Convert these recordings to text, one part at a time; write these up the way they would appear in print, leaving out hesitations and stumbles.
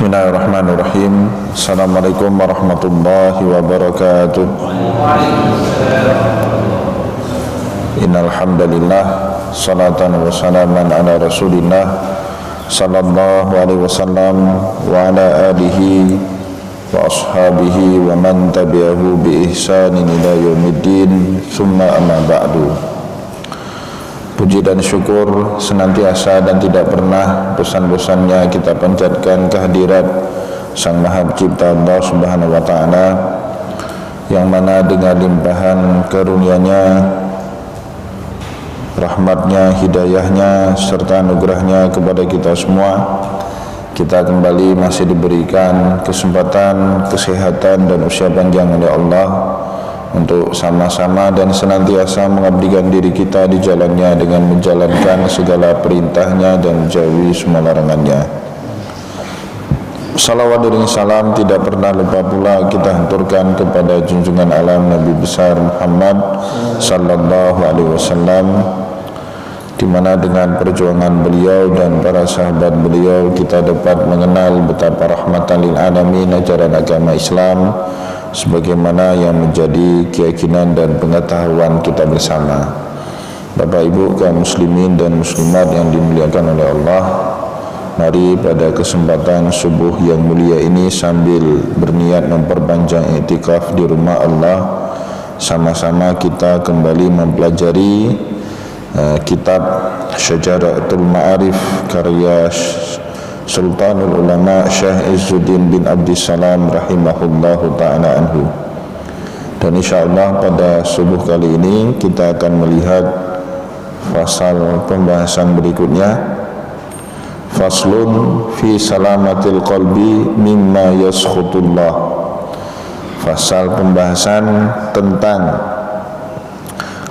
Bismillahirrahmanirrahim. Assalamualaikum warahmatullahi wabarakatuh. Innal hamdalillah, salatan wa salaman ala Rasulillah sallallahu alaihi wasallam wa ala alihi wa ashabihi wa man tabi'ahu bi ihsanin ila yaumiddin. Tsumma amma ba'du. Puji dan syukur senantiasa dan tidak pernah bosan-bosannya kita panjatkan kehadirat Sang Maha Pencipta Allah Subhanahu wa taala, yang mana dengan limpahan karunia-Nya, rahmatnya, hidayahnya serta anugerahnya kepada kita semua, kita kembali masih diberikan kesempatan, kesehatan dan usia panjang oleh Allah untuk sama-sama dan senantiasa mengabdikan diri kita di jalannya dengan menjalankan segala perintahnya dan menjauhi semua larangannya. Salawat dan salam tidak pernah lupa pula kita hanturkan kepada junjungan alam Nabi besar Muhammad sallallahu alaihi wasallam, di mana dengan perjuangan beliau dan para sahabat beliau kita dapat mengenal betapa rahmatan lil alamin ajaran agama Islam sebagaimana yang menjadi keyakinan dan pengetahuan kita bersama. Bapak Ibu kaum muslimin dan muslimat yang dimuliakan oleh Allah, mari pada kesempatan subuh yang mulia ini sambil berniat memperpanjang i'tikaf di rumah Allah, sama-sama kita kembali mempelajari kitab Syajaratul Ma'arif karya Sultanul Ulama Syekh Izzuddin bin Abdissalam rahimahullahu ta'ala anhu. Dan insyaAllah pada subuh kali ini kita akan melihat fasal pembahasan berikutnya, faslun fi salamatil qalbi mimma yaskhutullah. Fasal pembahasan tentang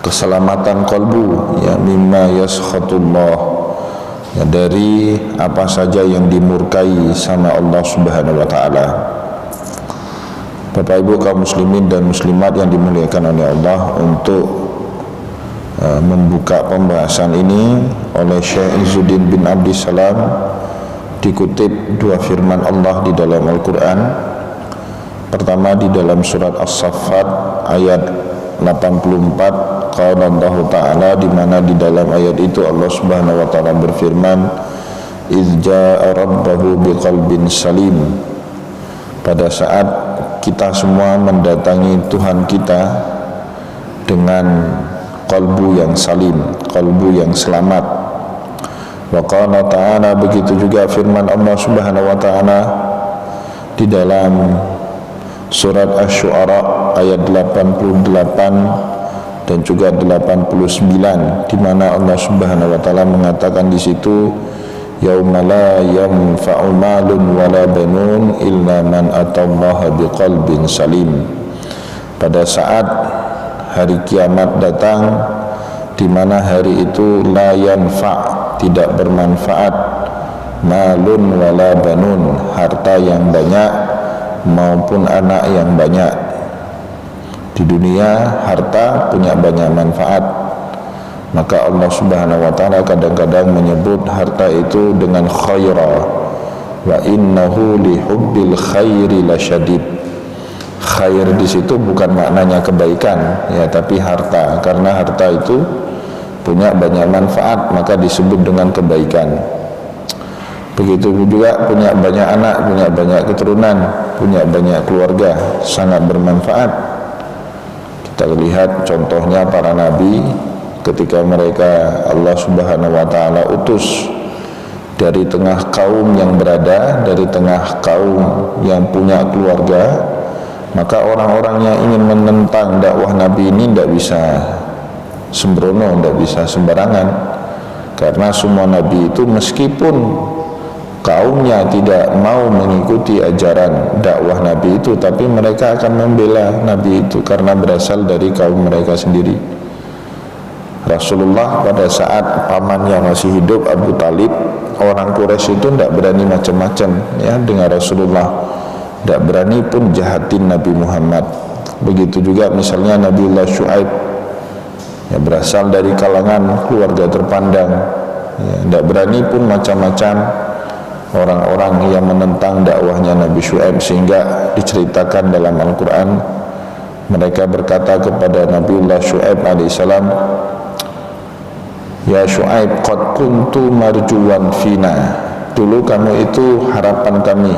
keselamatan kalbu, ya, mimma yaskhutullah, ya, dari apa saja yang dimurkai sama Allah Subhanahu wa taala. Bapak Ibu kaum muslimin dan muslimat yang dimuliakan oleh Allah, untuk membuka pembahasan ini oleh Syekh Izzuddin bin Abdissalam dikutip dua firman Allah di dalam Al-Qur'an. Pertama di dalam surat As-Saffat ayat 84, qala Allah Ta'ala, di mana di dalam ayat itu Allah Subhanahu wa taala berfirman, "Idz jaa'a rabbahu biqalbin salim." Pada saat kita semua mendatangi Tuhan kita dengan kalbu yang salim, kalbu yang selamat. Wa qala ta'ala, begitu juga firman Allah Subhanahu wa taala di dalam surat Asy-Syu'ara ayat 88 dan juga 89, di mana Allah Subhanahu wa taala mengatakan di situ, yauma la yanfa'u malun wala banun illa man atallaha biqalbin salim. Pada saat hari kiamat datang, di mana hari itu la yanfa', tidak bermanfaat, malun wala banun, harta yang banyak maupun anak yang banyak. Di dunia harta punya banyak manfaat, maka Allah Subhanahu wa taala kadang-kadang menyebut harta itu dengan khaira, wa innahu li hubbil khairi lasyadid. Khair di situ bukan maknanya kebaikan, ya, tapi harta, karena harta itu punya banyak manfaat maka disebut dengan kebaikan. Begitu juga punya banyak anak, punya banyak keturunan, punya banyak keluarga, sangat bermanfaat. Kita lihat contohnya para nabi, ketika mereka Allah Subhanahu wa taala utus dari tengah kaum yang berada, dari tengah kaum yang punya keluarga, maka orang-orang yang ingin menentang dakwah nabi ini tidak bisa sembrono, tidak bisa sembarangan, karena semua nabi itu meskipun kaumnya tidak mau mengikuti ajaran dakwah nabi itu, tapi mereka akan membela nabi itu karena berasal dari kaum mereka sendiri. Rasulullah pada saat pamannya masih hidup, Abu Talib, orang Quraisy itu tidak berani macam-macam, ya, dengan Rasulullah, tidak berani pun jahatin Nabi Muhammad. Begitu juga misalnya Nabiullah Syu'aib, ya, berasal dari kalangan keluarga terpandang, ya, tidak berani pun macam-macam orang-orang yang menentang dakwahnya Nabi Syuaib, sehingga diceritakan dalam Al-Quran mereka berkata kepada Nabiullah Syuaib alaihissalam, ya Syuaib, qad kuntu marjuwan fina, dulu kamu itu harapan kami.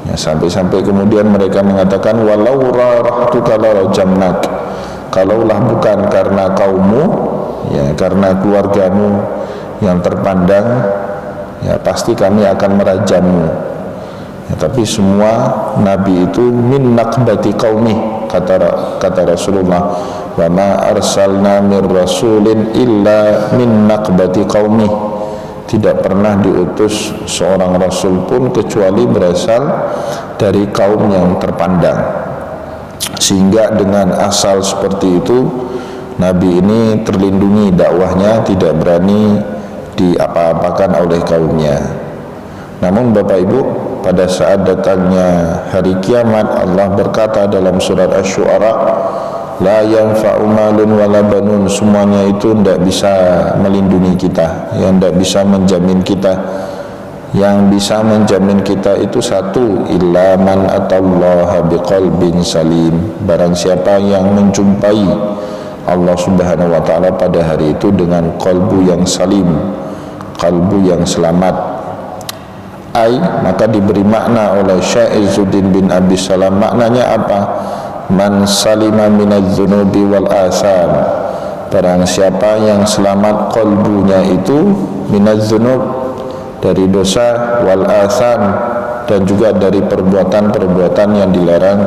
Ya, sampai-sampai kemudian mereka mengatakan, walau rarahtuka larajamnak, kalaulah bukan karena kaummu, ya karena keluargamu yang terpandang, ya pasti kami akan merajammu. Ya, tapi semua nabi itu min naqbati qaumi, kata Rasulullah, wa ma arsalna mir rasulin illa min naqbati qaumi, tidak pernah diutus seorang rasul pun kecuali berasal dari kaum yang terpandang. Sehingga dengan asal seperti itu, nabi ini terlindungi dakwahnya, tidak berani diapa-apakan oleh kaumnya. Namun Bapak Ibu, pada saat datangnya hari kiamat, Allah berkata dalam surat Asy-Syu'ara, la yanfa'u malun wala banun, semuanya itu tidak bisa melindungi kita, yang tidak bisa menjamin kita. Yang bisa menjamin kita itu satu, illa man atallaha biqalbin salim, barang siapa yang menjumpai Allah Subhanahu wa ta'ala pada hari itu dengan kalbu yang salim, kalbu yang selamat. Maka diberi makna oleh Syekh Izzuddin bin Abi Salam, maknanya apa? Man salima minadz-dzunubi wal atham, barang siapa yang selamat kalbunya itu minadz-dzunub, dari dosa, wal atham, dan juga dari perbuatan-perbuatan yang dilarang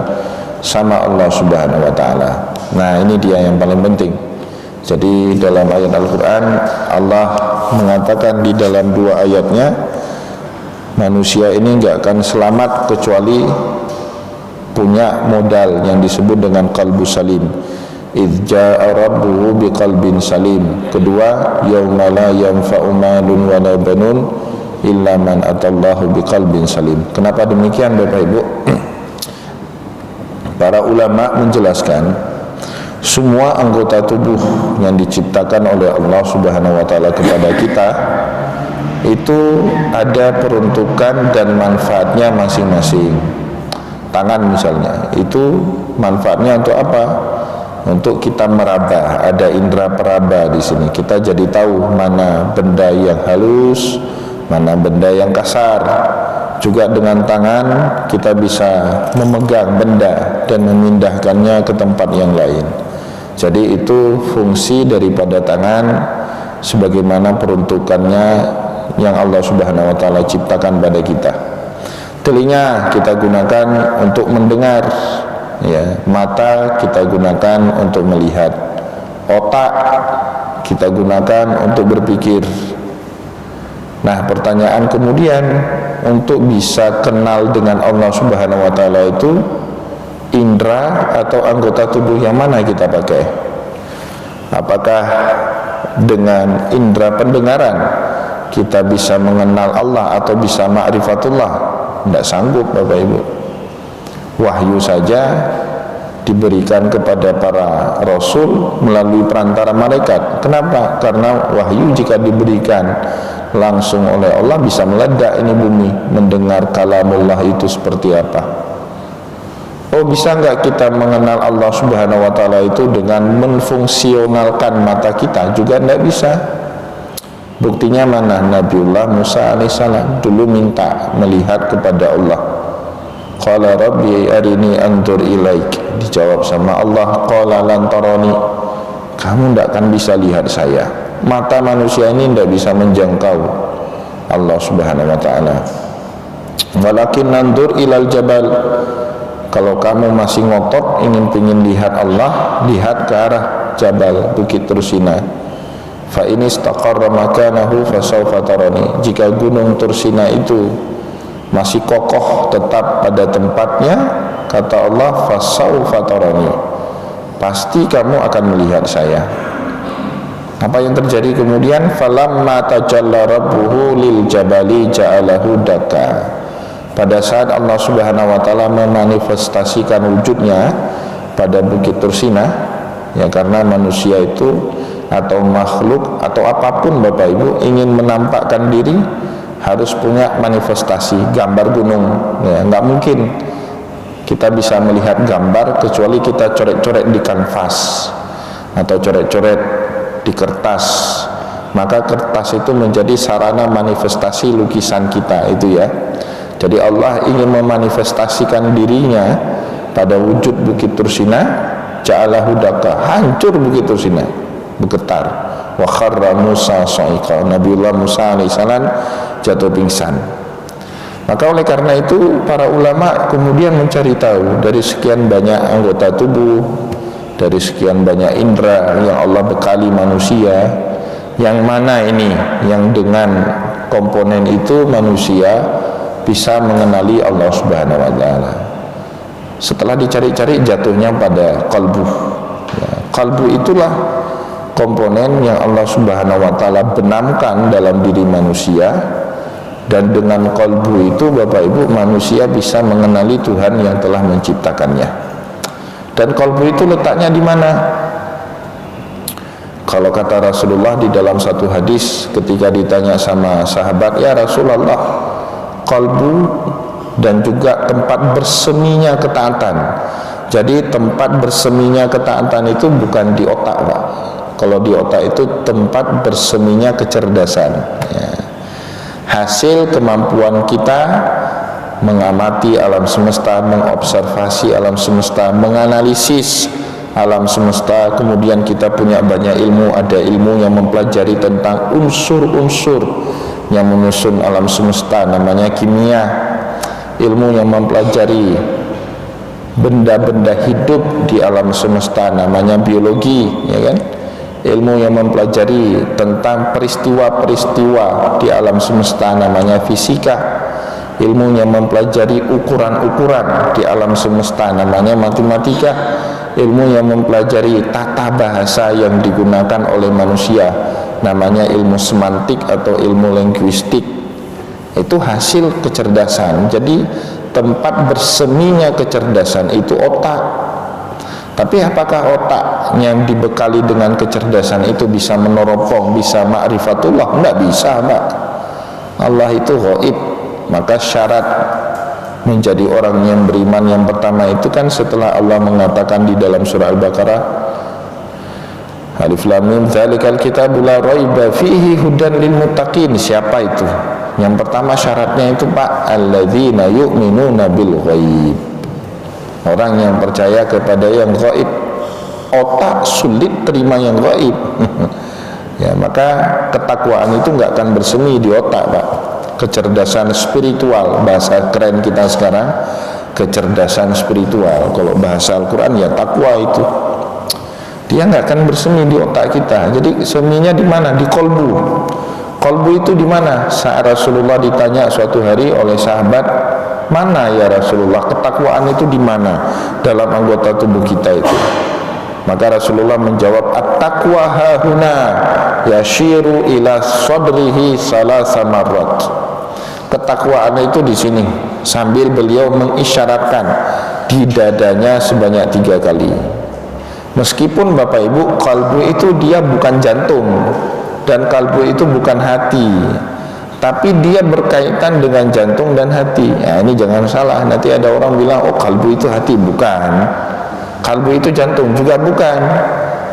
sama Allah Subhanahu wa ta'ala. Nah, ini dia yang paling penting. Jadi dalam ayat Al-Quran, Allah mengatakan di dalam dua ayatnya, manusia ini enggak akan selamat kecuali punya modal yang disebut dengan qalbu salim. Idz jaa'a rabbuhu biqalbin salim. Kedua, yauma la yanfa'u malun wala banun illa man atallahu biqalbin salim. Kenapa demikian Bapak Ibu? Para ulama menjelaskan, semua anggota tubuh yang diciptakan oleh Allah Subhanahu wa ta'ala kepada kita itu ada peruntukan dan manfaatnya masing-masing. Tangan misalnya, itu manfaatnya untuk apa? Untuk kita meraba, ada indera peraba di sini. Kita jadi tahu mana benda yang halus, mana benda yang kasar. Juga dengan tangan kita bisa memegang benda dan memindahkannya ke tempat yang lain. Jadi itu fungsi daripada tangan, sebagaimana peruntukannya yang Allah Subhanahu wa ta'ala ciptakan pada kita. Telinga kita gunakan untuk mendengar, ya. Mata kita gunakan untuk melihat. Otak kita gunakan untuk berpikir. Nah, pertanyaan kemudian, untuk bisa kenal dengan Allah Subhanahu wa ta'ala itu, indera atau anggota tubuh yang mana kita pakai? Apakah dengan indera pendengaran kita bisa mengenal Allah atau bisa ma'rifatullah? Tidak sanggup Bapak Ibu. Wahyu saja diberikan kepada para rasul melalui perantara malaikat. Kenapa? Karena wahyu jika diberikan langsung oleh Allah bisa meledak ini bumi, mendengar kalamullah itu seperti apa. Oh, bisa enggak kita mengenal Allah Subhanahu wa ta'ala itu dengan menfungsionalkan mata kita? Juga tidak bisa. Buktinya mana? Nabiullah Musa alaihissalam dulu minta melihat kepada Allah. Qala rabbi arini anzur ilaik, dijawab sama Allah, qala lan tarani, kamu tidak akan bisa lihat saya. Mata manusia ini tidak bisa menjangkau Allah Subhanahu wa ta'ala. Walakin nandur ilal jabal, kalau kamu masih ngotot ingin lihat Allah, lihat ke arah jabal, Bukit Tursina. Fa in istaqarra makanahu fasawfa tarani, jika gunung Tursina itu masih kokoh tetap pada tempatnya, kata Allah, fasawfa tarani, pasti kamu akan melihat saya. Apa yang terjadi kemudian? Falamma tajalla rabbuhu lil jabali ja'alahu dakka, pada saat Allah Subhanahu wa ta'ala memanifestasikan wujudnya pada Bukit Tursina, ya, karena manusia itu atau makhluk atau apapun Bapak Ibu ingin menampakkan diri harus punya manifestasi gambar gunung. Ya, nggak mungkin kita bisa melihat gambar kecuali kita coret-coret di kanvas atau coret-coret di kertas. Maka kertas itu menjadi sarana manifestasi lukisan kita itu ya. Jadi Allah ingin memanifestasikan dirinya pada wujud Bukit Tursina, ja'alahu daka, hancur Bukit Tursina, bergetar. Wa kharra Musa sa'iqa, Nabiullah Musa alaihissalam jatuh pingsan. Maka oleh karena itu para ulama kemudian mencari tahu dari sekian banyak anggota tubuh, dari sekian banyak indera yang Allah bekali manusia, yang mana ini yang dengan komponen itu manusia bisa mengenali Allah Subhanahu wa taala. Setelah dicari-cari jatuhnya pada kalbu. Ya, kalbu itulah komponen yang Allah Subhanahu wa taala benamkan dalam diri manusia, dan dengan kalbu itu Bapak Ibu manusia bisa mengenali Tuhan yang telah menciptakannya. Dan kalbu itu letaknya di mana? Kalau kata Rasulullah di dalam satu hadis ketika ditanya sama sahabat, ya Rasulullah, kalbu dan juga tempat berseminya ketaatan. Jadi tempat berseminya ketaatan itu bukan di otak, Pak. Kalau di otak itu tempat berseminya kecerdasan ya. Hasil kemampuan kita mengamati alam semesta, mengobservasi alam semesta, menganalisis alam semesta. Kemudian kita punya banyak ilmu, ada ilmu yang mempelajari tentang unsur-unsur yang menyusun alam semesta, namanya kimia. Ilmu yang mempelajari benda-benda hidup di alam semesta, namanya biologi, ya kan? Ilmu yang mempelajari tentang peristiwa-peristiwa di alam semesta, namanya fisika. Ilmu yang mempelajari ukuran-ukuran di alam semesta, namanya matematika. Ilmu yang mempelajari tata bahasa yang digunakan oleh manusia, namanya ilmu semantik atau ilmu linguistik. Itu hasil kecerdasan. Jadi tempat berseminya kecerdasan itu otak. Tapi apakah otak yang dibekali dengan kecerdasan itu bisa meneropong, bisa ma'rifatullah? Enggak bisa, Pak. Allah itu ghaib. Maka syarat menjadi orang yang beriman yang pertama itu kan setelah Allah mengatakan di dalam surah Al-Baqarah, Alif Lam Mim, dzalikal kitabul la raiba fihi hudan lil muttaqin. Siapa itu? Yang pertama syaratnya itu, Pak, alladzina yu'minuna bil ghaib. Orang yang percaya kepada yang gaib. Otak sulit terima yang gaib. Ya, maka ketakwaan itu nggak akan bersemi di otak, Pak. Kecerdasan spiritual, bahasa keren kita sekarang, kecerdasan spiritual. Kalau bahasa Al-Quran ya takwa itu. Dia nggak akan bersemi di otak kita. Jadi seminya di mana? Di kolbu. Kolbu itu di mana? Saat Rasulullah ditanya suatu hari oleh sahabat, mana ya Rasulullah, ketakwaan itu di mana dalam anggota tubuh kita itu? Maka Rasulullah menjawab, at-taqwa hahuna yashiru ila sadrihi salasa marrat. Ketakwaan itu di sini, sambil beliau mengisyaratkan di dadanya sebanyak 3 kali. Meskipun Bapak Ibu, kalbu itu dia bukan jantung dan kalbu itu bukan hati, tapi dia berkaitan dengan jantung dan hati. Ya, ini jangan salah, nanti ada orang bilang, oh kalbu itu hati. Bukan. Kalbu itu jantung juga bukan,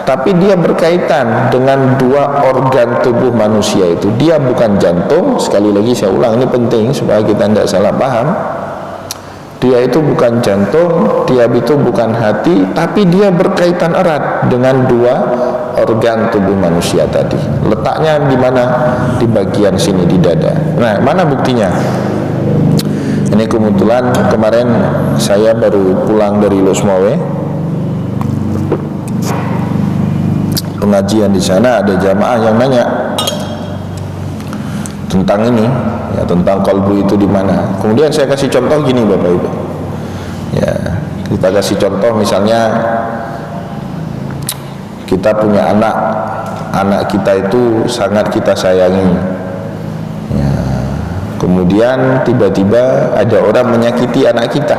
tapi dia berkaitan dengan 2 organ tubuh manusia itu. Dia bukan jantung, sekali lagi saya ulang, ini penting supaya kita tidak salah paham. Dia itu bukan jantung, dia itu bukan hati, tapi dia berkaitan erat dengan 2 organ tubuh manusia tadi. Letaknya di mana? Di bagian sini, di dada. Nah, mana buktinya? Ini kebetulan kemarin saya baru pulang dari Losmawe. Pengajian di sana, ada jamaah yang nanya tentang ini, ya, tentang kalbu itu di mana. Kemudian saya kasih contoh gini, Bapak Ibu. Ya, kita kasih contoh misalnya kita punya anak kita itu sangat kita sayangi. Ya, kemudian tiba-tiba ada orang menyakiti anak kita.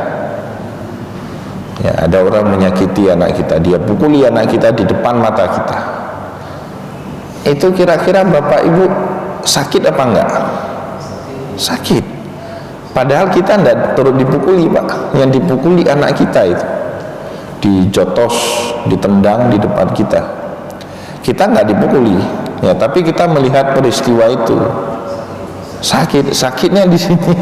Ya, ada orang menyakiti anak kita, dia pukuli anak kita di depan mata kita. Itu kira-kira Bapak Ibu sakit apa enggak? sakit. Padahal kita tidak turut dipukuli, Pak. Yang dipukuli anak kita itu, dijotos, ditendang di depan kita. Kita nggak dipukuli, ya, tapi kita melihat peristiwa itu. Sakitnya di sini.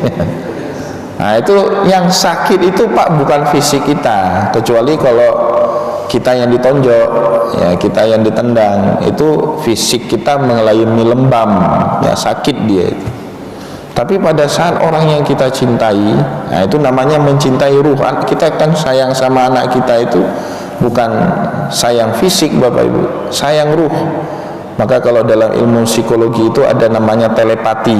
Nah, itu yang sakit itu, Pak, bukan fisik kita, kecuali kalau kita yang ditonjok, ya, kita yang ditendang, itu fisik kita mengalami lembam, ya, sakit dia itu. Tapi pada saat orang yang kita cintai, nah itu namanya mencintai ruh. Kita kan sayang sama anak kita itu bukan sayang fisik, Bapak Ibu, sayang ruh. Maka kalau dalam ilmu psikologi itu ada namanya telepati.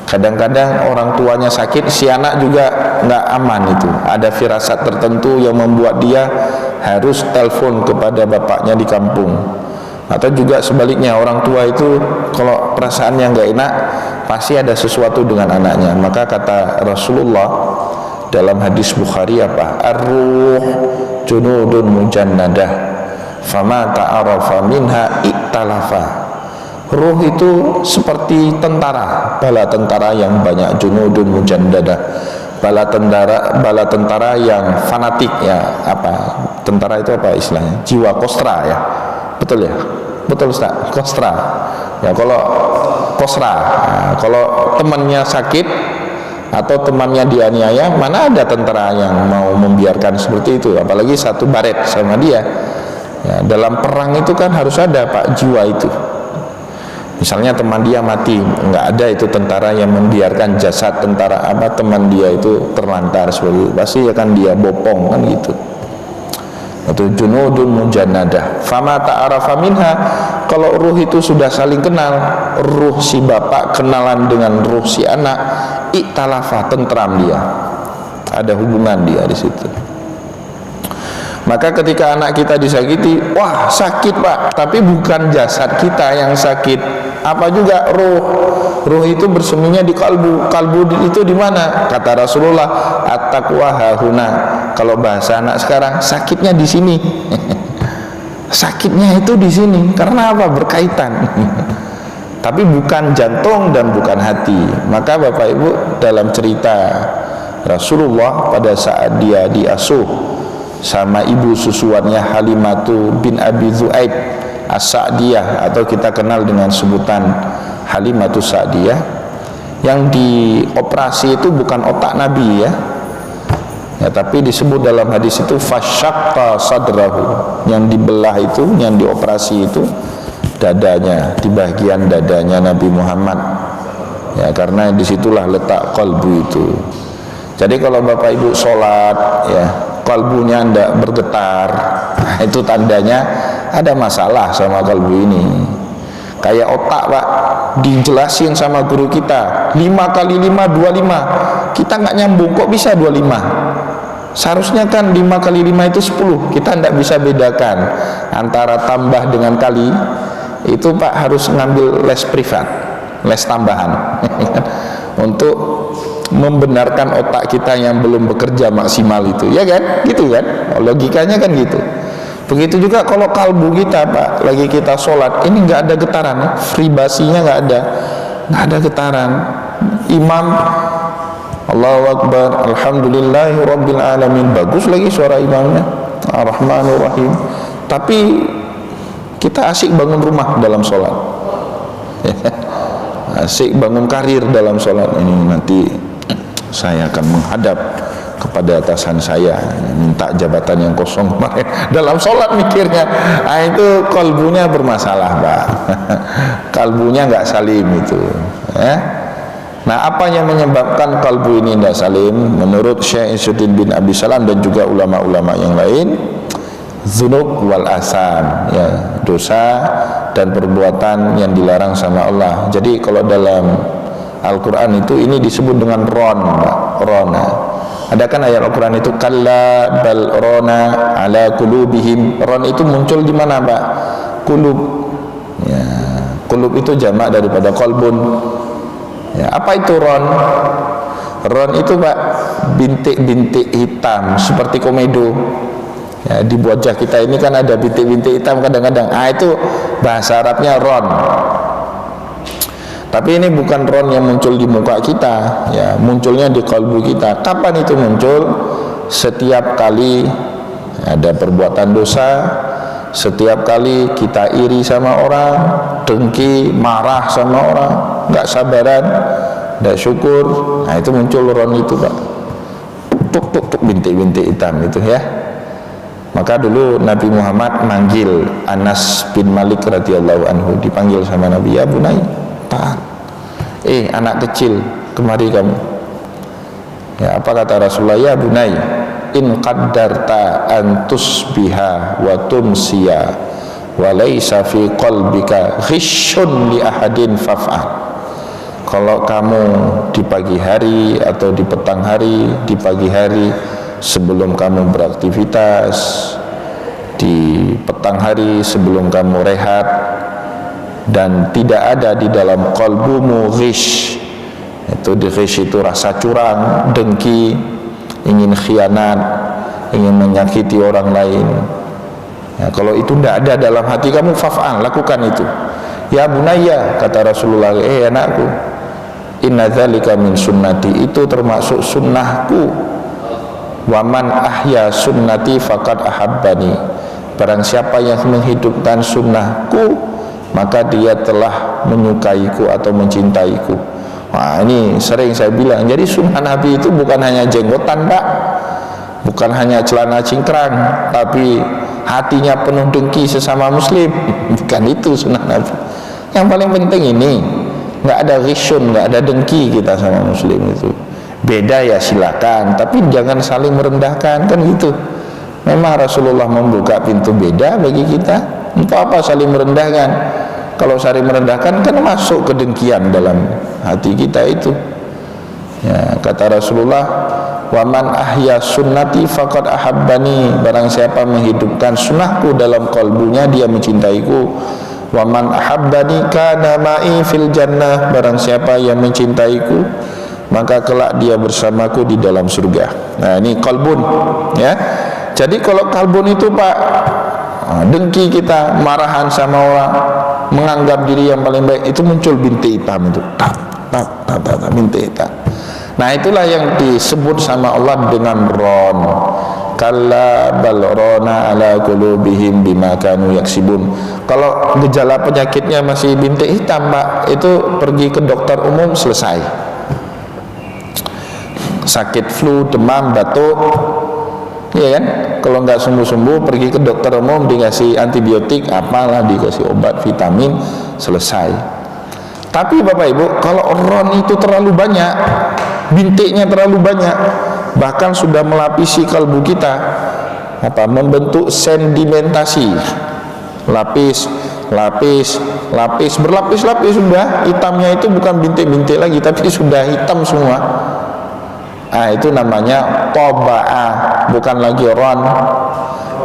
Kadang-kadang orang tuanya sakit, si anak juga nggak aman itu. Ada firasat tertentu yang membuat dia harus telepon kepada bapaknya di kampung. Atau juga sebaliknya, orang tua itu kalau perasaannya nggak enak, pasti ada sesuatu dengan anaknya. Maka kata Rasulullah dalam hadis Bukhari apa? Ar-ruh junudun mujannadah, fama ta'arafa minha iktalafa. Ruh itu seperti tentara, bala tentara yang banyak, junudun mujannadah, bala tentara yang fanatik, ya, apa? Tentara itu apa istilahnya? Jiwa kostra, ya. Betul ya? Betul, Ustaz. Kostra. Ya, kalau kosra, nah, kalau temannya sakit atau temannya dianiaya, mana ada tentara yang mau membiarkan seperti itu, apalagi satu baret sama dia. Ya, dalam perang itu kan harus ada, Pak, jiwa itu. Misalnya teman dia mati, nggak ada itu tentara yang membiarkan jasad tentara apa teman dia itu terlantar seperti itu. Pasti akan dia bopong, kan gitu. Itu junudun mujannadah. Fama ta'arafa minha, kalau ruh itu sudah saling kenal, ruh si bapak kenalan dengan ruh si anak, iktalafa, tentram dia. Ada hubungan dia di situ. Maka ketika anak kita disakiti, wah sakit, Pak, tapi bukan jasad kita yang sakit, apa juga ruh. Ruh itu bersembunyi di kalbu. Kalbu itu di mana? Kata Rasulullah, at-taqwa hahuna. Kalau bahasa anak sekarang, sakitnya di sini. Sakitnya itu di sini. Karena apa? Berkaitan. Tapi bukan jantung dan bukan hati. Maka Bapak Ibu, dalam cerita Rasulullah pada saat dia diasuh sama ibu susuannya Halimatu bin Abi Zu'aib As-Sa'diyah, atau kita kenal dengan sebutan Halimatu Sa'diyah, yang dioperasi itu bukan otak Nabi, ya, tapi disebut dalam hadis itu fasyaqqa sadrahu, yang dibelah itu, yang dioperasi itu dadanya, di bagian dadanya Nabi Muhammad, ya, karena disitulah letak kalbu itu. Jadi kalau Bapak Ibu sholat, ya, kalbunya tidak bergetar, itu tandanya ada masalah sama kalbu ini. Kayak otak, Pak, dijelasin sama guru kita 5 kali 5 25, kita nggak nyambung, kok bisa 25? Seharusnya kan 5 kali 5 itu 10. Kita tidak bisa bedakan antara tambah dengan kali. Itu, Pak, harus ngambil les privat, les tambahan untuk membenarkan otak kita yang belum bekerja maksimal itu, ya kan? Gitu kan? Logikanya kan gitu. Begitu juga kalau kalbu kita, Pak, lagi kita sholat, ini nggak ada getaran, vibrasinya nggak ada getaran. Imam Allahu Akbar, Alhamdulillahi Rabbil Alamin, bagus lagi suara imamnya, Ar-Rahmanur Rahim, tapi kita asik bangun rumah dalam sholat, asik bangun karir dalam sholat. Ini nanti saya akan menghadap kepada atasan saya, minta jabatan yang kosong kemarin, dalam sholat mikirnya. Nah, itu kalbunya bermasalah, Pak. Kalbunya nggak salim itu, ya. Nah, apa yang menyebabkan kalbu ini tidak salim? Menurut Syekh Izzuddin bin Abi Salam dan juga ulama-ulama yang lain, dzunub wal asam, ya, dosa dan perbuatan yang dilarang sama Allah. Jadi kalau dalam Al-Quran itu ini disebut dengan ron, rona. Ada kan ayat Al-Quran itu kalla bal rona ala qulubihim. Ron itu muncul di mana, Pak? Kulub. Ya, kulub itu jamak daripada qalbun. Ya, apa itu ron? Ron itu, Pak, bintik-bintik hitam seperti komedo. Ya, di wajah kita ini kan ada bintik-bintik hitam kadang-kadang. Ah, itu bahasa Arabnya ron. Tapi ini bukan ron yang muncul di muka kita, ya, munculnya di kalbu kita. Kapan itu muncul? Setiap kali ada perbuatan dosa, setiap kali kita iri sama orang, dengki, marah sama orang, nggak sabaran, nggak syukur, nah itu muncul ron itu, Pak. Tuk bintik-bintik hitam itu, ya. Maka dulu Nabi Muhammad manggil Anas bin Malik radhiyallahu anhu, dipanggil sama Nabi, ya bunai, tahan. Anak kecil, kemari kamu. Ya, apa kata Rasulullah? Ya bunai, in qaddarta an tusbiha wa tumsiya wa laysa fi qalbika ghishun li ahadin faf'al. Kalau kamu di pagi hari atau di petang hari, di pagi hari sebelum kamu beraktivitas, di petang hari sebelum kamu rehat, dan tidak ada di dalam qalbumu ghish. Itu di ghish itu rasa curang, dengki, ingin khianat, ingin menyakiti orang lain. Ya, kalau itu tidak ada dalam hati kamu, faf'al, lakukan itu. Ya bunayya, kata Rasulullah, anakku, inna dzalika min sunnati, itu termasuk sunnahku. Wa man ahya sunnati faqad ahabbani, barang siapa yang menghidupkan sunnahku, maka dia telah menyukaiku atau mencintaiku. Wah, ini sering saya bilang, jadi sunnah Nabi itu bukan hanya jenggotan, Pak, bukan hanya celana cingkrang, tapi hatinya penuh dengki sesama muslim. Bukan itu sunnah Nabi. Yang paling penting ini, nggak ada ghishun, nggak ada dengki kita sama muslim itu. Beda ya silakan, tapi jangan saling merendahkan, kan gitu. Memang Rasulullah membuka pintu beda bagi kita. Untuk apa saling merendahkan? Kalau saling merendahkan kan masuk kedengkian dalam hati kita itu. Ya, kata Rasulullah, wa man ahya sunnati faqad ahabbani, barang siapa menghidupkan sunnahku dalam kalbunya, dia mencintaiku. Wa man ahabbani kana ma'i fil jannah, barang siapa yang mencintaiku, maka kelak dia bersamaku di dalam surga. Nah, ini kalbun, ya. Jadi kalau kalbun itu, Pak, dengki kita, marahan sama orang, menganggap diri yang paling baik, itu muncul bintik hitam itu, bintik hitam. Nah, itulah yang disebut sama Allah dengan ron. Kalla bal rona ala qulubihim bima kanu yaksibun. Kalau gejala penyakitnya masih bintik hitam, Pak, itu pergi ke dokter umum, selesai. Sakit flu, demam, batuk, iya kan? Kalau nggak sembuh-sembuh, pergi ke dokter umum, dikasih antibiotik, apalah, dikasih obat, vitamin, selesai. Tapi Bapak Ibu, kalau ron itu terlalu banyak, bintiknya terlalu banyak, bahkan sudah melapisi kalbu kita, membentuk sedimentasi, lapis, berlapis-lapis, sudah hitamnya itu bukan bintik-bintik lagi, tapi sudah hitam semua. Nah, itu namanya toba'ah, bukan lagi ron.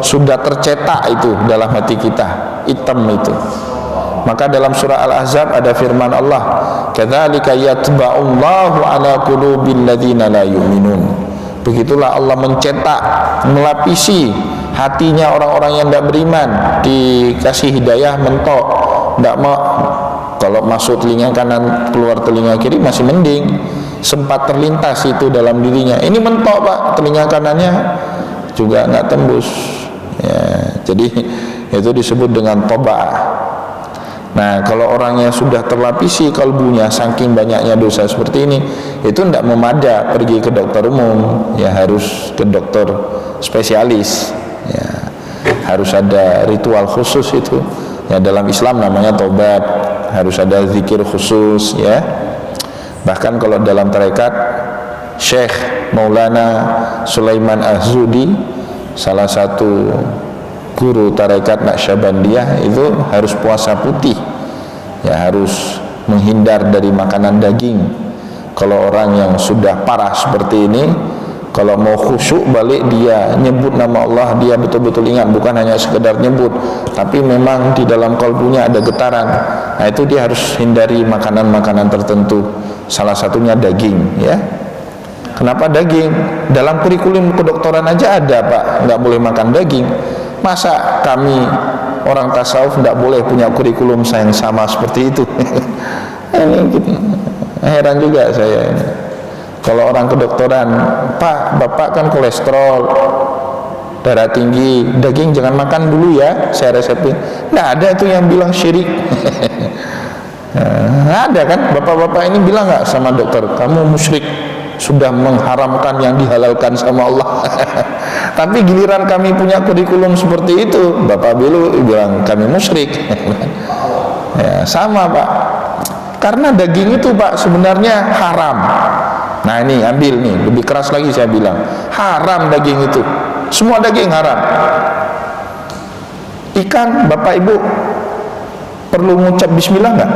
Sudah tercetak itu dalam hati kita, hitam itu. Maka dalam surah Al-Ahzab ada firman Allah, kadzalika yatba'ullahu ala qulubil ladzina la yu'minun. Begitulah Allah mencetak, melapisi hatinya orang-orang yang tidak beriman, dikasih hidayah mentok, tidak mau. Kalau masuk telinga kanan, keluar telinga kiri masih mending, sempat terlintas itu dalam dirinya. Ini mentok, Pak, telinga kanannya juga nggak tembus, ya. Jadi itu disebut dengan toba'ah. Nah, kalau orangnya sudah terlapisi kalbunya saking banyaknya dosa seperti ini, itu tidak memada pergi ke dokter umum, ya harus ke dokter spesialis, ya harus ada ritual khusus itu, ya dalam Islam namanya tobat, harus ada zikir khusus, ya. Bahkan kalau dalam tarekat, Syekh Maulana Sulaiman Az-Zudi, salah satu guru tarekat Naqsyabandiyah, itu harus puasa putih, ya harus menghindar dari makanan daging. Kalau orang yang sudah parah seperti ini, kalau mau khusyuk balik, dia nyebut nama Allah, dia betul-betul ingat, bukan hanya sekedar nyebut, tapi memang di dalam kalbunya ada getaran. Nah, itu dia harus hindari makanan-makanan tertentu, salah satunya daging, ya. Kenapa daging? Dalam kurikulum kedokteran aja ada, Pak, nggak boleh makan daging. Masa kami orang tasawuf tidak boleh punya kurikulum yang sama seperti itu? Ini heran juga saya ini. Kalau orang kedokteran, Pak, Bapak kan kolesterol, darah tinggi, daging jangan makan dulu ya, saya resepin. Nggak ada tuh yang bilang syirik. Nggak ada kan, bapak-bapak ini bilang nggak sama dokter, kamu musyrik, sudah mengharamkan yang dihalalkan sama Allah. Tapi giliran kami punya kurikulum seperti itu, Bapak Bilu bilang kami musyrik. Ya, sama Pak, karena daging itu Pak sebenarnya haram. Nah ini ambil nih, lebih keras lagi saya bilang, haram daging itu, semua daging haram. Ikan, Bapak Ibu perlu ngucap bismillah nggak?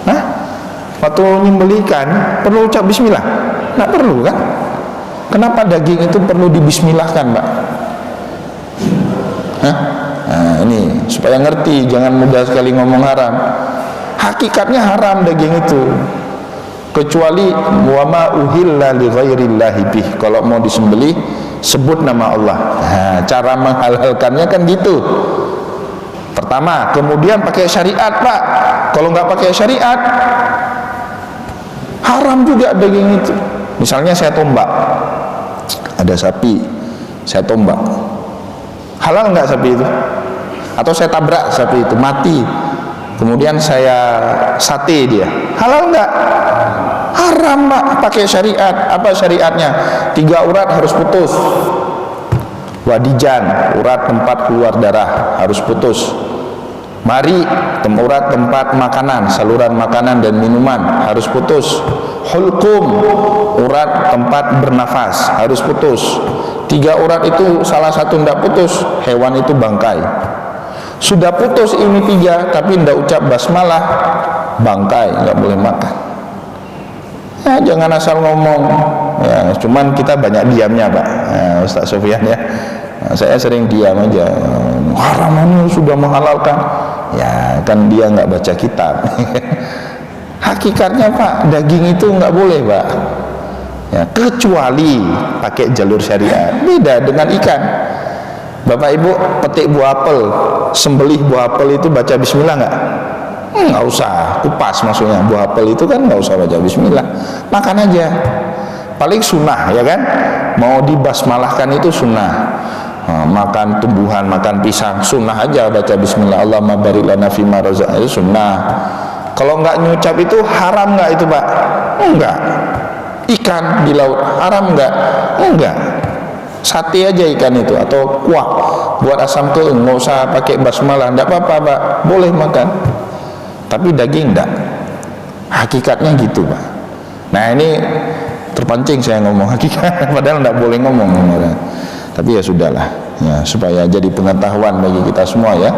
Hah? Waktu nyembelih ikan perlu ucap bismillah? Nggak perlu kan? Kenapa daging itu perlu dibismillahkan, Mbak? Hah? Nah ini supaya ngerti, jangan mudah sekali ngomong haram. Hakikatnya haram daging itu, kecuali wa ma uhilla li ghairillahi bih, kalau mau disembelih sebut nama Allah. Nah, cara menghalalkannya kan gitu. Pertama, kemudian pakai syariat Pak. Kalau nggak pakai syariat, haram juga daging itu. Misalnya saya tombak, ada sapi, saya tombak, halal nggak sapi itu? Atau saya tabrak sapi itu mati, kemudian saya sate dia, halal nggak? Haram Pak, pakai syariat. Apa syariatnya? 3 urat harus putus. Wadijan, urat tempat keluar darah harus putus. Mari, urat tempat makanan, saluran makanan dan minuman harus putus. Hulkum, urat tempat bernafas harus putus. 3 urat itu salah satu tidak putus, hewan itu bangkai. Sudah putus ini 3 tapi tidak ucap basmalah, bangkai, nggak boleh makan. Ya, jangan asal ngomong ya, cuman kita banyak diamnya Pak ya, Ustaz Sofyan ya. Nah, saya sering diam aja, haram ini sudah menghalalkan ya, kan dia nggak baca kitab. Hakikatnya Pak, daging itu nggak boleh Pak ya, kecuali pakai jalur syariat. Beda dengan ikan. Bapak Ibu petik buah apel, sembelih buah apel itu baca bismillah nggak? Nggak usah, kupas maksudnya, buah apel itu kan nggak usah baca bismillah, makan aja. Paling sunnah ya kan, mau dibasmalahkan itu sunnah. Makan tumbuhan, makan pisang, sunnah aja baca bismillah, Allahumma barik lana fima razaqtana, itu sunnah. Kalau nggak nyucap itu haram nggak itu Pak? Enggak. Ikan di laut haram nggak? Enggak. Sate aja ikan itu, atau kuah buat asam keeng, nggak usah pakai basmalah, enggak apa-apa Pak, boleh makan. Tapi daging enggak. Hakikatnya gitu Pak. Nah ini terpancing saya ngomong hakikat, padahal enggak boleh ngomong. Tapi ya sudahlah ya, supaya jadi pengetahuan bagi kita semua ya.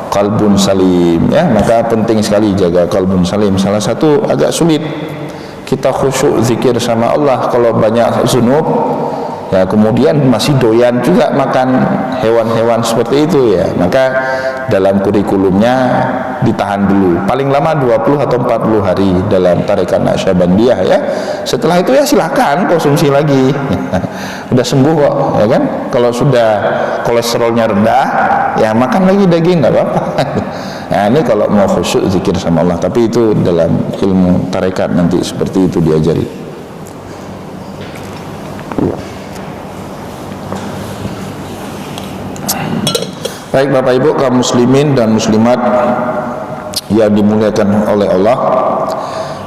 Qalbun salim ya, maka penting sekali jaga qalbun salim. Salah satu agak sulit kita khusyuk zikir sama Allah kalau banyak zunub ya, kemudian masih doyan juga makan hewan-hewan seperti itu ya, maka dalam kurikulumnya ditahan dulu, paling lama 20 atau 40 hari dalam tarekat Naqsyabandiyah ya. Setelah itu ya silakan konsumsi lagi. Udah sembuh kok ya kan. Kalau sudah kolesterolnya rendah ya makan lagi daging nggak apa-apa. Nah ini kalau mau khusyuk zikir sama Allah, tapi itu dalam ilmu tarekat nanti seperti itu diajari. Baik Bapak Ibu kaum muslimin dan muslimat yang dimuliakan oleh Allah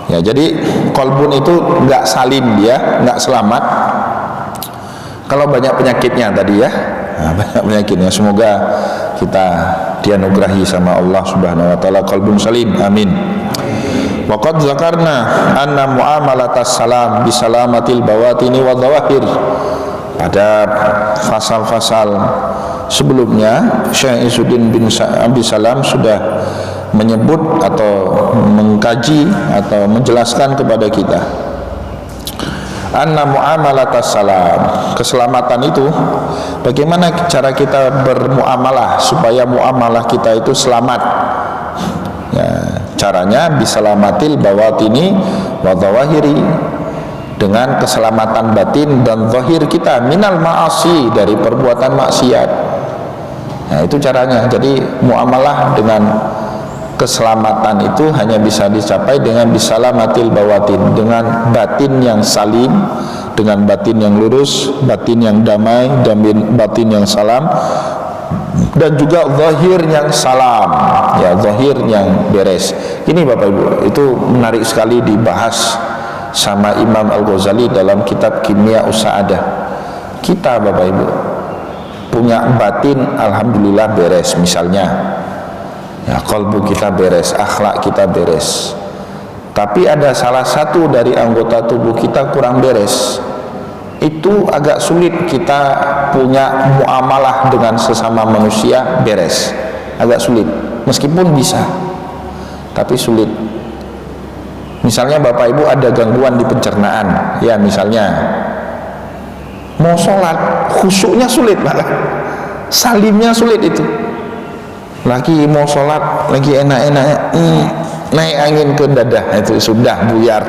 ya, jadi kolbun itu nggak salim, dia nggak selamat kalau banyak penyakitnya tadi ya. Nah, banyak penyakitnya, semoga kita dianugerahi sama Allah Subhanahu wa taala kolbun salim, amin. Wa qad zakarna anna muamalatas salam bisalamatil bawatini wa dhawahir. Pada fasal-fasal sebelumnya Syekh Izzuddin bin Abi Salam sudah menyebut atau mengkaji atau menjelaskan kepada kita anna muamalatas salam, keselamatan itu bagaimana cara kita bermuamalah supaya muamalah kita itu selamat ya, caranya bisalamatil bawatini wa dhawahiri, dengan keselamatan batin dan zahir kita minal ma'asi, dari perbuatan maksiat. Nah itu caranya. Jadi muamalah dengan keselamatan itu hanya bisa dicapai dengan bisalamatil bawatin, dengan batin yang salim, dengan batin yang lurus, batin yang damai, dan batin yang salam, dan juga zahir yang salam, ya, zahir yang beres. Ini Bapak Ibu, itu menarik sekali dibahas sama Imam Al-Ghazali dalam kitab Kimia Us-Sa'adah. Kita Bapak Ibu punya batin alhamdulillah beres, misalnya ya, qalbu kita beres, akhlak kita beres, tapi ada salah satu dari anggota tubuh kita kurang beres, itu agak sulit kita punya muamalah dengan sesama manusia beres, agak sulit, meskipun bisa tapi sulit. Misalnya Bapak Ibu ada gangguan di pencernaan, ya, misalnya mau sholat khusyuknya sulit banget, salimnya sulit, itu lagi mau sholat lagi enak-enaknya naik angin ke dada, itu sudah buyar.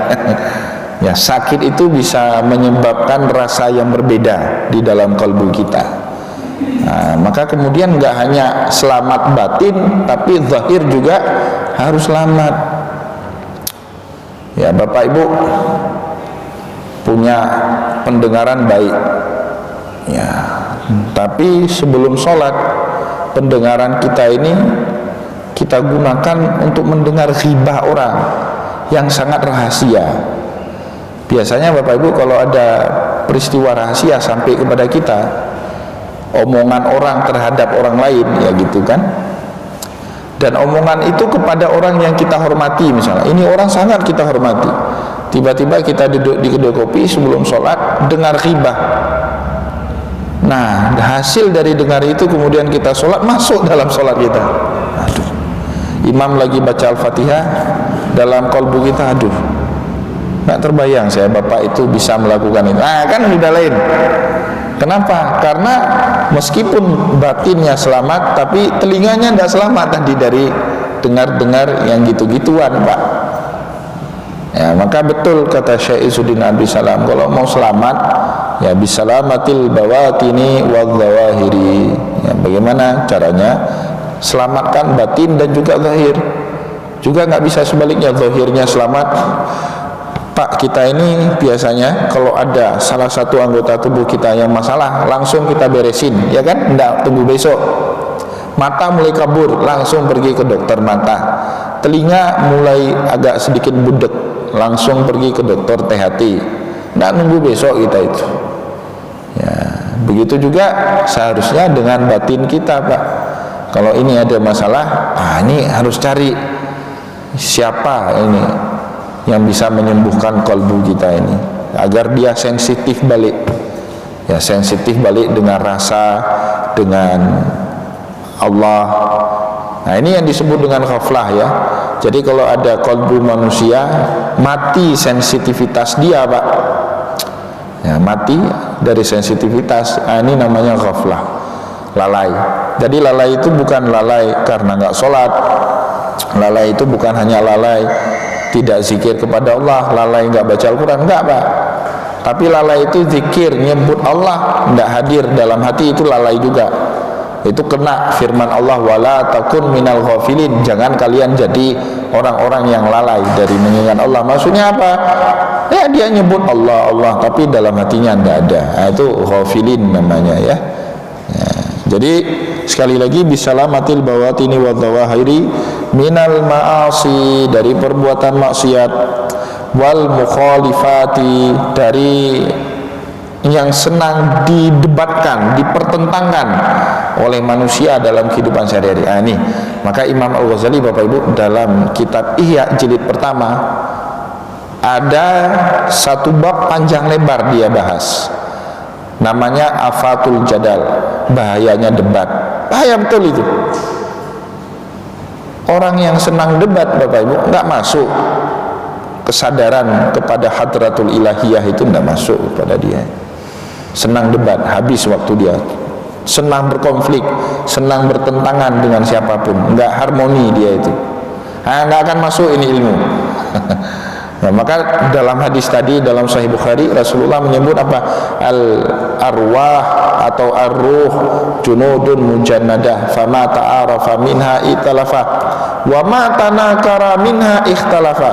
Ya, sakit itu bisa menyebabkan rasa yang berbeda di dalam kalbu kita. Nah, maka kemudian nggak hanya selamat batin, tapi zahir juga harus selamat. Ya, Bapak Ibu punya pendengaran baik, ya, tapi sebelum sholat pendengaran kita ini kita gunakan untuk mendengar ghibah orang yang sangat rahasia. Biasanya Bapak Ibu kalau ada peristiwa rahasia sampai kepada kita, omongan orang terhadap orang lain, ya gitu kan, dan omongan itu kepada orang yang kita hormati, misalnya ini orang sangat kita hormati, tiba-tiba kita duduk di kedai kopi sebelum sholat dengar ghibah. Nah, hasil dari dengar itu kemudian kita sholat, masuk dalam sholat kita. Aduh, imam lagi baca Al-Fatihah, dalam kalbu kita, aduh, nggak terbayang saya Bapak itu bisa melakukan itu. Nah, kan sudah lain. Kenapa? Karena meskipun batinnya selamat, tapi telinganya tidak selamat tadi dari dengar-dengar yang gitu-gituan, Pak. Ya, maka betul kata Syekh Izzuddin Abdus Salam, kalau mau selamat ya bisalamatil bawatini wadzawahiri. Ya, bagaimana caranya? Selamatkan batin dan juga zahir. Juga nggak bisa sebaliknya, zahirnya selamat. Pak, kita ini biasanya kalau ada salah satu anggota tubuh kita yang masalah, langsung kita beresin, ya kan? Nggak tunggu besok. Mata mulai kabur, langsung pergi ke dokter mata. Telinga mulai agak sedikit budek, langsung pergi ke dokter THT. Nggak nunggu besok kita itu. Ya, begitu juga seharusnya dengan batin kita, Pak. Kalau ini ada masalah, ini harus cari siapa ini yang bisa menyembuhkan kalbu kita ini, agar dia sensitif balik, ya, sensitif balik dengan rasa, dengan Allah. Nah, ini yang disebut dengan ghaflah, ya. Jadi kalau ada kalbu manusia mati sensitivitas dia, Pak, ya, mati dari sensitivitas. Nah, ini namanya ghaflah, lalai. Jadi lalai itu bukan lalai karena nggak sholat, lalai itu bukan hanya lalai tidak zikir kepada Allah, lalai nggak baca Al-Quran, enggak, Pak. Tapi lalai itu zikir, nyebut Allah, nggak hadir dalam hati, itu lalai juga. Itu kena firman Allah, wala takun minal ghafilin, jangan kalian jadi orang-orang yang lalai dari mengingat Allah. Maksudnya apa? Ya, dia nyebut Allah, Allah, tapi dalam hatinya nggak ada. Nah, itu ghafilin namanya, ya. Jadi sekali lagi bisalamatil bawatini wadzawahiri minal ma'asi, dari perbuatan maksiat, wal mukhalifati, dari yang senang didebatkan, dipertentangkan oleh manusia dalam kehidupan sehari-hari. Ini maka Imam Al-Ghazali, Bapak Ibu, dalam kitab Ihya jilid pertama ada satu bab panjang lebar dia bahas, namanya afatul jadal, bahayanya debat. Bahaya betul itu. Orang yang senang debat, Bapak Ibu, nggak masuk kesadaran kepada hadratul ilahiyah, itu nggak masuk kepada dia. Senang debat, habis waktu dia. Senang berkonflik, senang bertentangan dengan siapapun, nggak harmoni dia itu. Nggak akan masuk ini ilmu. Nah, maka dalam hadis tadi dalam Sahih Bukhari, Rasulullah menyebut apa? Al-arwah atau ar-ruh junudun mujannadah, fama ta'arafa minha italafa. Wa ma tanakara minha ikhtalafa.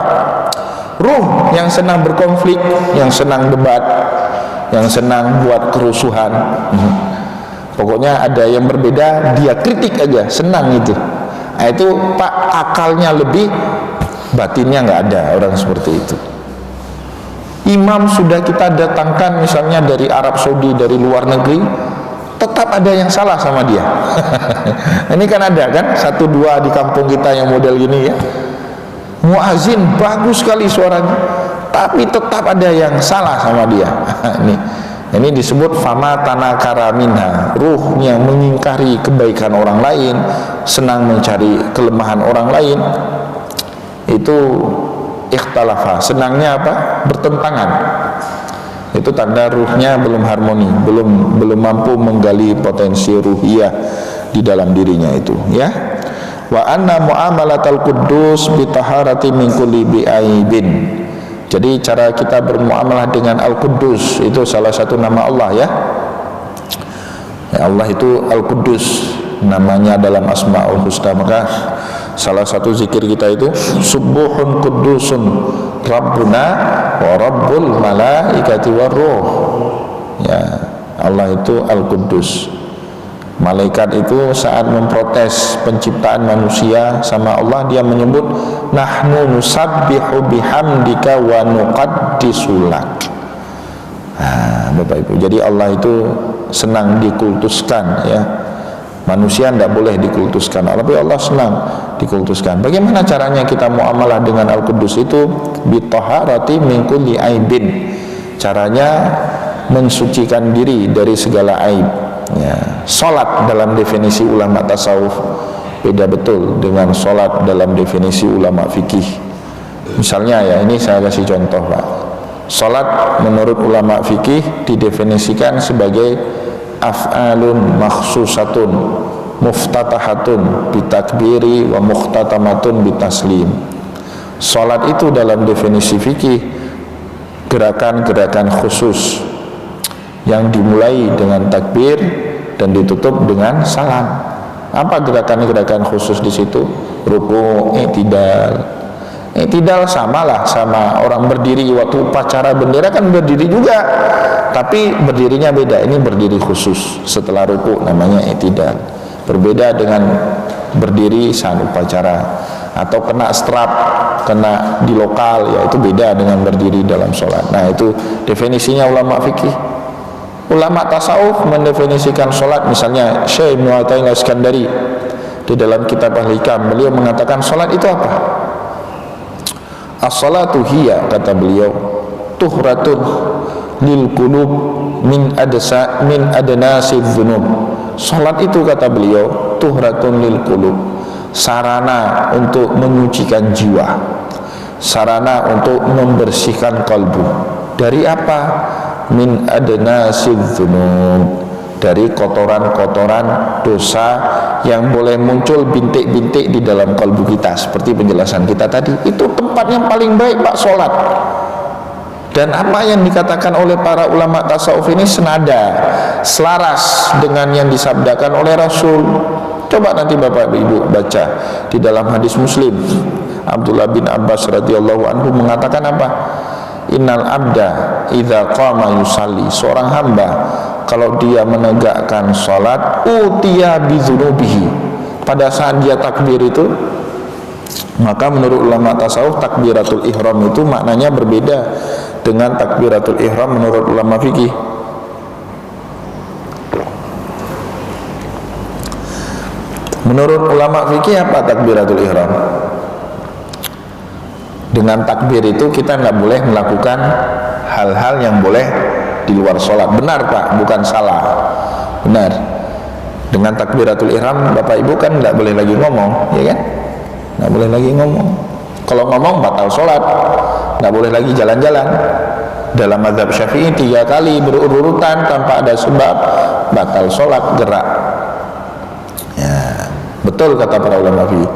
Ruh yang senang berkonflik, yang senang debat, yang senang buat kerusuhan, pokoknya ada yang berbeda dia kritik aja, senang itu. Nah, itu Pak, akalnya lebih, batinnya nggak ada orang seperti itu. Imam sudah kita datangkan misalnya dari Arab Saudi, dari luar negeri, tetap ada yang salah sama dia. Ini kan ada kan, 1-2 di kampung kita yang model gini ya. Muazin bagus sekali suaranya, tapi tetap ada yang salah sama dia. Ini disebut fama tanakara minha, ruh yang mengingkari kebaikan orang lain, senang mencari kelemahan orang lain. Itu ikhtalafa, senangnya apa? Bertentangan. Itu tanda ruhnya belum harmoni, belum mampu menggali potensi ruhiyah di dalam dirinya itu, ya. Wa anna muamalatal quddus bi taharati min kulli bi'aibin. Jadi cara kita bermuamalah dengan Al-Quddus itu salah satu nama Allah, ya. Allah itu Al-Quddus, namanya dalam Asmaul Husna. Maka salah satu zikir kita itu Subuhun Quddusun Rabbuna wa Rabbul Malaikati Warruh. Ya, Allah itu Al-Quddus. Malaikat itu saat memprotes penciptaan manusia sama Allah, dia menyebut nahnu nusabbihu bihamdika wa nuqaddisu lak. Bapak Ibu, jadi Allah itu senang dikultuskan, ya. Manusia tidak boleh dikultuskan, tapi Allah senang dikultuskan. Bagaimana caranya kita muamalah dengan Al-Quddus itu? Bitaharati min kulli aibin. Caranya mensucikan diri dari segala aib, ya. Salat dalam definisi ulama tasawuf beda betul dengan salat dalam definisi ulama fikih. Misalnya, ya, ini saya kasih contoh, Pak. Salat menurut ulama fikih didefinisikan sebagai af'alun makhsusatun muftatahatun bitakbiri wa mukhtatamatun bitaslim. Salat itu dalam definisi fikih gerakan-gerakan khusus yang dimulai dengan takbir dan ditutup dengan salam. Apa gerakan-gerakan khusus di situ? Ruku, i'tidal. I'tidal samalah sama orang berdiri waktu upacara bendera, kan berdiri juga, tapi berdirinya beda. Ini berdiri khusus setelah ruku, namanya i'tidal. Berbeda dengan berdiri saat upacara atau kena strap, kena di lokal, ya itu beda dengan berdiri dalam sholat. Nah, itu definisinya ulama fikih. Ulama tasawuf mendefinisikan sholat, misalnya Syekh Ibnu Athaillah Iskandari di dalam kitab Al-Hikam, beliau mengatakan sholat itu apa? As-salatu hiya, kata beliau, tuhratun lil qulub min adnasi dzunub. Sholat itu, kata beliau, tuhratun lil qulub, sarana untuk menyucikan jiwa, sarana untuk membersihkan kalbu. Dari apa? Min adnasidz dzunub, dari kotoran-kotoran dosa yang boleh muncul bintik-bintik di dalam kalbu kita. Seperti penjelasan kita tadi, itu tempat yang paling baik, Pak, sholat. Dan apa yang dikatakan oleh para ulama tasawuf ini senada, selaras dengan yang disabdakan oleh Rasul. Coba nanti Bapak Ibu baca di dalam hadis Muslim, Abdullah bin Abbas radhiyallahu anhu mengatakan apa? Innal abda idza qama yusalli, seorang hamba kalau dia menegakkan salat, utiya bizunubihi, pada saat dia takbir itu, maka menurut ulama tasawuf takbiratul ihram itu maknanya berbeda dengan takbiratul ihram menurut ulama fikih. Menurut ulama fikih apa takbiratul ihram? Dengan takbir itu kita nggak boleh melakukan hal-hal yang boleh di luar sholat. Benar, Pak, bukan salah. Benar. Dengan takbiratul ihram Bapak Ibu kan nggak boleh lagi ngomong, ya kan? Nggak boleh lagi ngomong. Kalau ngomong batal sholat. Nggak boleh lagi jalan-jalan. Dalam mazhab Syafi'i 3 kali berurutan tanpa ada sebab batal sholat, gerak. Ya, betul kata para ulama fikih.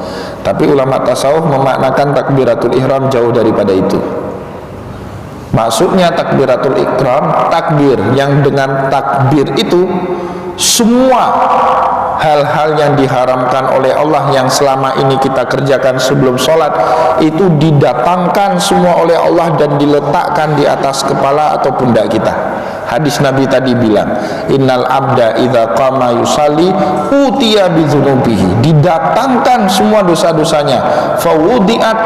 Tapi ulama tasawuf memaknakan takbiratul ihram jauh daripada itu. Maksudnya takbiratul ihram, takbir yang dengan takbir itu semua hal-hal yang diharamkan oleh Allah yang selama ini kita kerjakan sebelum sholat itu didatangkan semua oleh Allah dan diletakkan di atas kepala atau pundak kita. Hadis Nabi tadi bilang, innal abda idza qama yusalli utiya bidzunubihi, didatangkan semua dosa-dosanya, fawudiat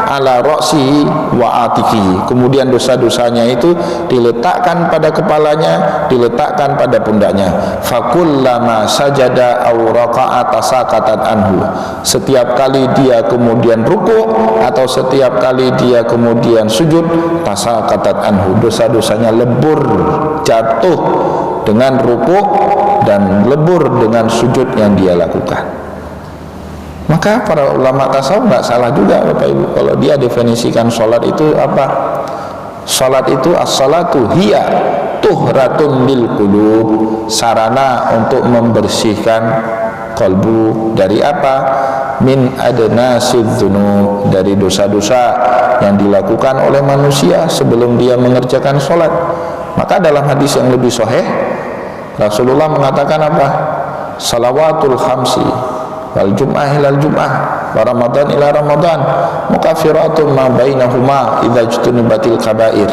ala ra'sihi wa atiqihi, kemudian dosa-dosanya itu diletakkan pada kepalanya, diletakkan pada pundaknya. Fakullama sajada aw raka'a tasaqatat anhu, setiap kali dia kemudian ruku atau setiap kali dia kemudian sujud, tasaqatat anhu, dosa-dosanya lebur, jatuh dengan ruku dan lebur dengan sujud yang dia lakukan. Maka para ulama tasawuf nggak salah juga Bapak Ibu kalau dia definisikan sholat itu apa? Sholat itu as-salatu hiya tuhratun lil qulub, sarana untuk membersihkan kalbu dari apa? Min adnasid dzunub, dari dosa-dosa yang dilakukan oleh manusia sebelum dia mengerjakan sholat. Maka dalam hadis yang lebih sahih Rasulullah mengatakan apa? Salawatul khamsi wal jum'ah ilal jum'ah wa ramadan ila ramadan mukaffiratun ma bainahuma idza jtunibatil kabair.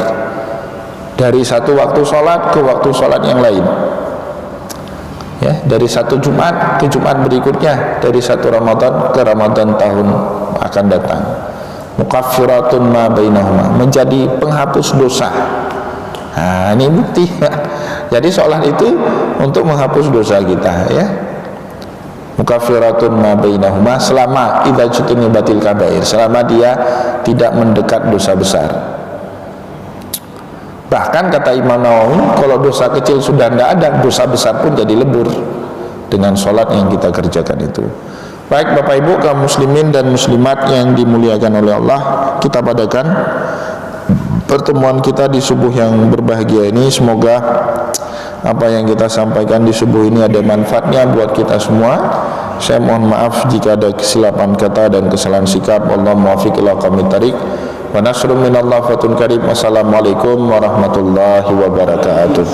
Dari satu waktu sholat ke waktu sholat yang lain, ya, dari satu Jumat ke Jumat berikutnya, dari satu Ramadan ke Ramadan tahun akan datang. Mukaffiratun ma bainahuma, menjadi penghapus dosa. Nah, ini bukti. Jadi sholat itu untuk menghapus dosa kita, ya. Mukaffiratun ma bainahuma, selama idza jtunibatil kabair, selama dia tidak mendekat dosa besar. Bahkan kata Imam Nawawi, kalau dosa kecil sudah tidak ada, dosa besar pun jadi lebur dengan sholat yang kita kerjakan itu. Baik Bapak Ibu kaum muslimin dan muslimat yang dimuliakan oleh Allah, kita padakan pertemuan kita di subuh yang berbahagia ini. Semoga apa yang kita sampaikan di subuh ini ada manfaatnya buat kita semua. Saya mohon maaf jika ada kesilapan kata dan kesalahan sikap. Allah muwaffiq ila aqwamit thariq. Wa nasrun minallah fatun karim. Wassalamualaikum warahmatullahi wabarakatuh.